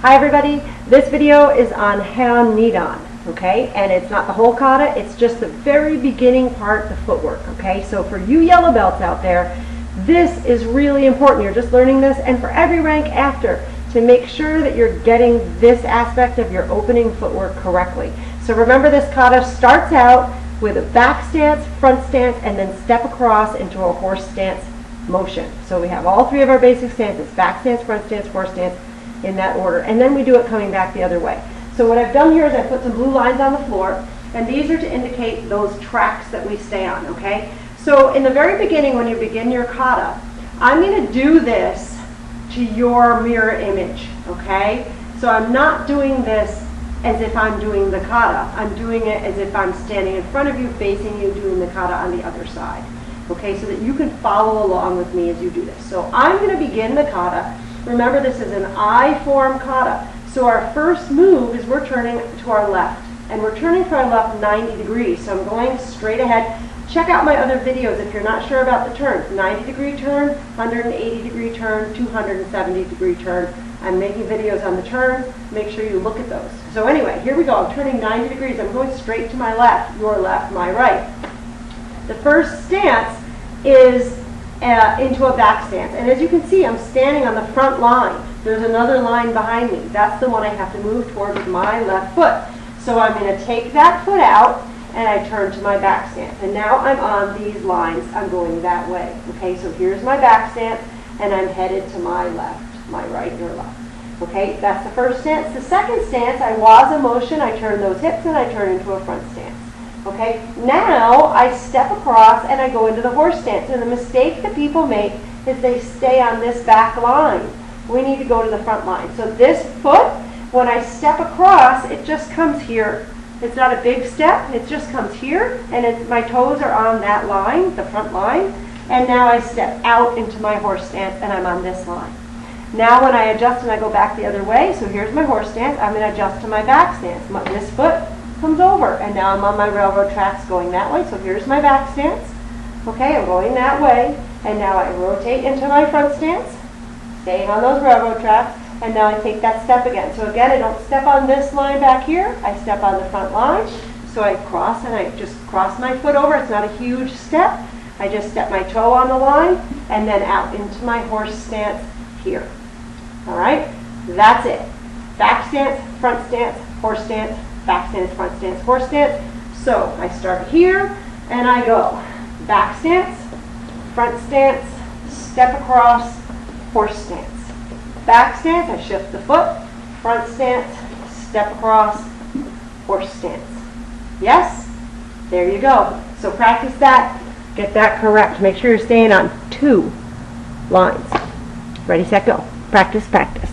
Hi everybody, this video is on Heian Nidan, okay? And it's not the whole kata, it's just the very beginning part, the footwork, okay? So for you yellow belts out there, this is really important. You're just learning this, and for every rank after, to make sure that you're getting this aspect of your opening footwork correctly. So remember, this kata starts out with a back stance, front stance, and then step across into a horse stance motion. So we have all three of our basic stances: back stance, front stance, horse stance, in that order. And then we do it coming back the other way. So what I've done here is I put some blue lines on the floor, and these are to indicate those tracks that we stay on, okay? So in the very beginning, when you begin your kata, I'm going to do this to your mirror image, okay? So I'm not doing this as if I'm doing the kata. I'm doing it as if I'm standing in front of you, facing you, doing the kata on the other side, okay? So that you can follow along with me as you do this. So I'm going to begin the kata. Remember, this is an I-form kata. So our first move is we're turning to our left. And we're turning to our left 90 degrees. So I'm going straight ahead. Check out my other videos if you're not sure about the turns. 90-degree turn, 180-degree turn, 270-degree turn. I'm making videos on the turn. Make sure you look at those. So anyway, here we go. I'm turning 90 degrees. I'm going straight to my left, your left, my right. The first stance is into a back stance. And as you can see, I'm standing on the front line. There's another line behind me. That's the one I have to move toward with my left foot. So I'm going to take that foot out and I turn to my back stance. And now I'm on these lines. I'm going that way. Okay, so here's my back stance and I'm headed to my left, my right, your left. Okay, that's the first stance. The second stance, I waza motion. I turn those hips and I turn into a front stance. Okay, now I step across and I go into the horse stance. And the mistake that people make is they stay on this back line. We need to go to the front line. So this foot, when I step across, it just comes here. It's not a big step. It just comes here, and my toes are on that line, the front line. And now I step out into my horse stance, and I'm on this line. Now when I adjust and I go back the other way, so here's my horse stance, I'm going to adjust to my back stance. This foot comes over, and now I'm on my railroad tracks going that way. So here's my back stance. Okay, I'm going that way, and now I rotate into my front stance, staying on those railroad tracks, and now I take that step again. So again, I don't step on this line back here, I step on the front line. So I cross and I just cross my foot over. It's not a huge step. I just step my toe on the line and then out into my horse stance here. All right, that's it. Back stance, front stance, horse stance, back stance, front stance, horse stance. So I start here and I go back stance, front stance, step across, horse stance. Back stance, I shift the foot, front stance, step across, horse stance. Yes? There you go. So practice that, get that correct. Make sure you're staying on two lines. Ready, set, go. Practice, practice.